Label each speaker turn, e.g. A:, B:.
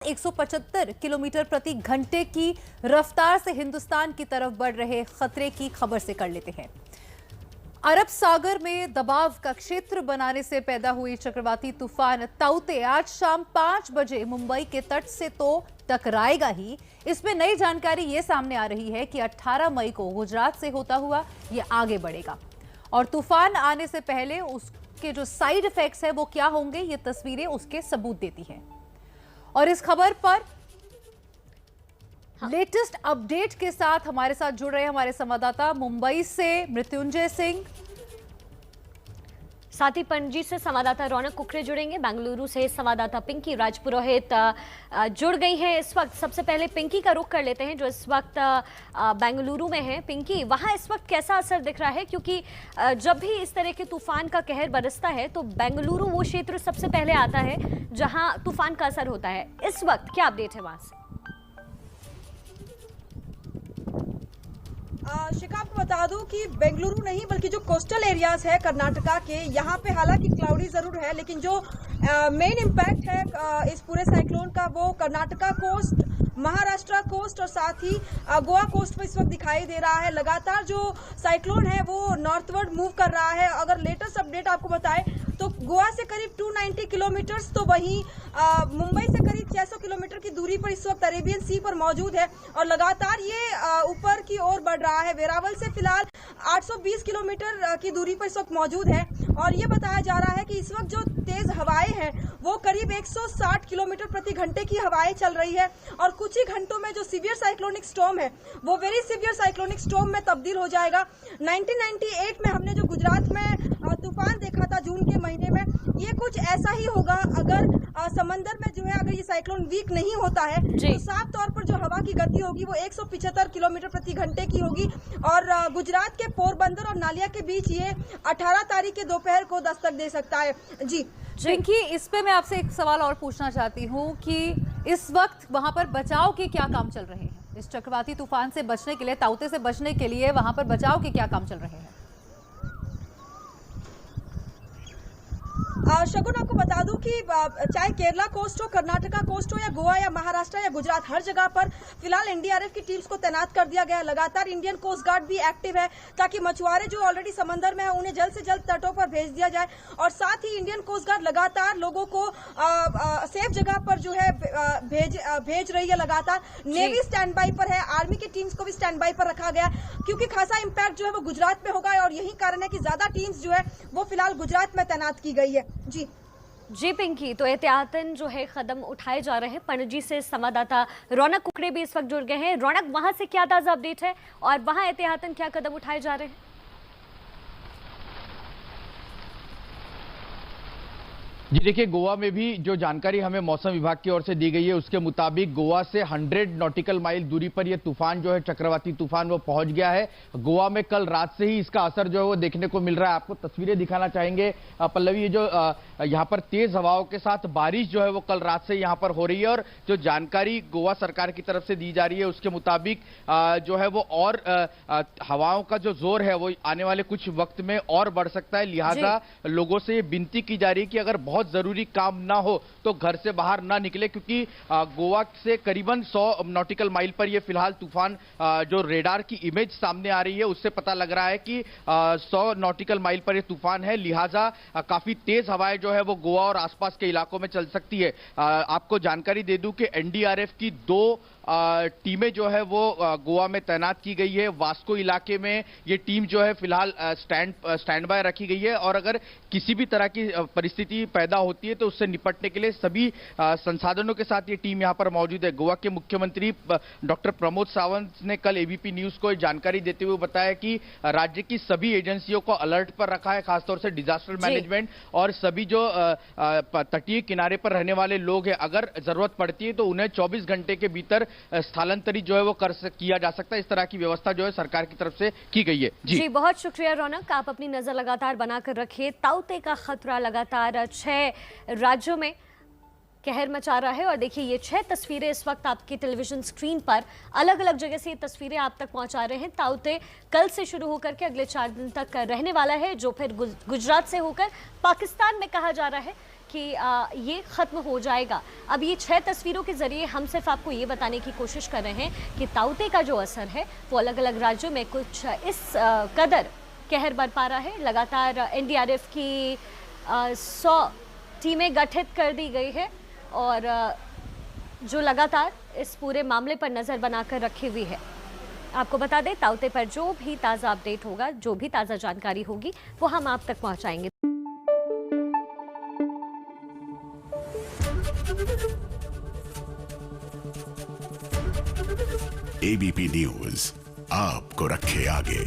A: 175 kilometre प्रति घंटे की रफ्तार से हिंदुस्तान की तरफ बढ़ रहे खतरे की खबर से कर लेते हैं। अरब सागर में दबाव का क्षेत्र बनाने से पैदा हुई चक्रवाती तूफान ताउते आज शाम 5 बजे मुंबई के तट से तो टकराएगा ही। इसमें नई जानकारी ये सामने आ रही है कि 18 मई को गुजरात से होता हुआ ये आगे बढ़ेगा और तूफान आने से पहले उसके जो साइड इफेक्ट्स है वो क्या होंगे, ये तस्वीरें उसके सबूत देती हैं। और इस खबर पर लेटेस्ट अपडेट के साथ हमारे साथ जुड़ रहे हैं हमारे संवाददाता मुंबई से मृत्युंजय सिंह,
B: साथ ही पणजी से संवाददाता रौनक कुकरे जुड़ेंगे। बेंगलुरु से संवाददाता पिंकी राजपुरोहित जुड़ गई हैं इस वक्त। सबसे पहले पिंकी का रुख कर लेते हैं जो इस वक्त बेंगलुरु में है। पिंकी, वहां इस वक्त कैसा असर दिख रहा है, क्योंकि जब भी इस तरह के तूफान का कहर बरसता है तो बेंगलुरु वो क्षेत्र सबसे पहले आता है जहां तूफान का असर होता है। इस वक्त क्या अपडेट है वहां से?
C: शिखा, आपको बता दूं कि बेंगलुरु नहीं बल्कि जो कोस्टल एरियाज है कर्नाटका के, यहाँ पे हालांकि क्लाउडी जरूर है, लेकिन जो मेन इम्पैक्ट है इस पूरे साइक्लोन का वो कर्नाटका कोस्ट, महाराष्ट्र कोस्ट और साथ ही गोवा कोस्ट पर इस वक्त दिखाई दे रहा है। लगातार जो साइक्लोन है वो नॉर्थवर्ड मूव कर रहा है। अगर लेटेस्ट अपडेट आपको बताएं तो गोवा से करीब 290 किलोमीटर, तो वहीं मुंबई से करीब 600 किलोमीटर की दूरी पर इस वक्त अरेबियन सी पर मौजूद है और लगातार ये ऊपर की ओर बढ़ रहा है। वेरावल से फिलहाल 820 किलोमीटर की दूरी पर इस वक्त मौजूद है और ये बताया जा रहा है कि इस वक्त जो तेज हवाएं हैं वो करीब 160 किलोमीटर प्रति घंटे की हवाएं चल रही है और कुछ ही घंटों में जो सीवियर साइक्लोनिक स्टॉर्म है वो वेरी सीवियर साइक्लोनिक स्टॉर्म में तब्दील हो जाएगा। 1998 में हमने जो गुजरात में तूफान देखा था जून के महीने में, ये कुछ ऐसा ही होगा अगर समंदर में जो है अगर ये साइक्लोन वीक नहीं होता है तो साफ तौर पर जो हवा की गति होगी वो 175 किलोमीटर प्रति घंटे की होगी और गुजरात के पोरबंदर और नालिया के बीच ये 18 तारीख के दोपहर को दस्तक दे सकता है। जी
A: पिंकी, इस पे मैं आपसे एक सवाल और पूछना चाहती हूँ कि इस वक्त वहां पर बचाव के क्या काम चल रहे हैं? इस चक्रवाती तूफान से बचने के लिए, ताउते से बचने के लिए वहां पर बचाव के क्या काम चल रहे हैं?
C: शगुन, आपको बता दूं कि चाहे केरला कोस्ट हो, कर्नाटका कोस्ट हो या गोवा या महाराष्ट्र या गुजरात, हर जगह पर फिलहाल एनडीआरएफ की टीम्स को तैनात कर दिया गया है। लगातार इंडियन कोस्ट गार्ड भी एक्टिव है ताकि मछुआरे जो ऑलरेडी समंदर में है उन्हें जल्द से जल्द तटों पर भेज दिया जाए और साथ ही इंडियन कोस्ट गार्ड लगातार लोगों को सेफ जगह पर जो है भेज रही है। लगातार नेवी स्टैंड बाई पर है, आर्मी की टीम्स को भी स्टैंड बाई पर रखा गया क्योंकि खासा इम्पैक्ट जो है वो गुजरात में होगा और यही कारण है कि ज्यादा टीम्स जो है वो फिलहाल गुजरात में तैनात की गई है। जी
B: पिंकी, तो एहतियातन जो है कदम उठाए जा रहे हैं। पणजी से संवाददाता रौनक कुकरे भी इस वक्त जुड़ गए हैं। रौनक, वहां से क्या ताजा अपडेट है और वहां एहतियातन क्या कदम उठाए जा रहे हैं?
D: जी देखिए, गोवा में भी जो जानकारी हमें मौसम विभाग की ओर से दी गई है उसके मुताबिक गोवा से 100 नॉटिकल माइल दूरी पर यह तूफान जो है, चक्रवाती तूफान, वो पहुंच गया है। गोवा में कल रात से ही इसका असर जो है वो देखने को मिल रहा है। आपको तस्वीरें दिखाना चाहेंगे पल्लवी, ये जो यहाँ पर तेज हवाओं के साथ बारिश जो है वो कल रात से यहाँ पर हो रही है और जो जानकारी गोवा सरकार की तरफ से दी जा रही है उसके मुताबिक जो है वो और हवाओं का जो जोर है वो आने वाले कुछ वक्त में और बढ़ सकता है। लिहाजा लोगों से ये विनती की जा रही है कि अगर बहुत जरूरी काम ना हो तो घर से बाहर ना निकले, क्योंकि गोवा से करीबन 100 नॉटिकल माइल पर यह फिलहाल तूफान जो रेडार की इमेज सामने आ रही है उससे पता लग रहा है कि 100 नॉटिकल माइल पर यह तूफान है। लिहाजा काफी तेज हवाएं जो है वो गोवा और आसपास के इलाकों में चल सकती है। आपको जानकारी दे दूं कि एनडीआरएफ की 2 टीमें जो है वो गोवा में तैनात की गई है। वास्को इलाके में ये टीम जो है फिलहाल स्टैंड बाय रखी गई है और अगर किसी भी तरह की परिस्थिति पैदा होती है तो उससे निपटने के लिए सभी संसाधनों के साथ ये टीम यहाँ पर मौजूद है। गोवा के मुख्यमंत्री डॉक्टर प्रमोद सावंत ने कल एबीपी न्यूज को जानकारी देते हुए बताया कि राज्य की सभी एजेंसियों को अलर्ट पर रखा है, खासतौर से डिजास्टर मैनेजमेंट और सभी जो तटीय किनारे पर रहने वाले लोग हैं, अगर जरूरत पड़ती है तो उन्हें 24 घंटे के भीतर स्थलांतरित जो है वो किया जा सकता है। इस तरह की व्यवस्था जो है सरकार की तरफ से की गई है। जी
B: बहुत शुक्रिया रौनक, आप अपनी नजर लगातार बनाकर रखिए। ताउते का खतरा लगातार 6 राज्यों में कहर मचा रहा है और देखिए ये 6 तस्वीरें इस वक्त आपकी टेलीविजन स्क्रीन पर अलग अलग जगह से ये तस्वीरें आप तक पहुंचा रहे हैं। ताउते कल से शुरू होकर के अगले 4 दिन तक रहने वाला है, जो फिर गुजरात से होकर पाकिस्तान में कहा जा रहा है कि ये ख़त्म हो जाएगा। अब ये 6 तस्वीरों के ज़रिए हम सिर्फ आपको ये बताने की कोशिश कर रहे हैं कि ताउते का जो असर है वो अलग अलग राज्यों में कुछ इस कदर कहर बरपा रहा है। लगातार एनडीआरएफ की 100 टीमें गठित कर दी गई है और जो लगातार इस पूरे मामले पर नज़र बनाकर रखी हुई है। आपको बता दें, ताउते पर जो भी ताज़ा अपडेट होगा, जो भी ताज़ा जानकारी होगी, वो हम आप तक पहुंचाएंगे।
E: एबीपी न्यूज आपको रखे आगे।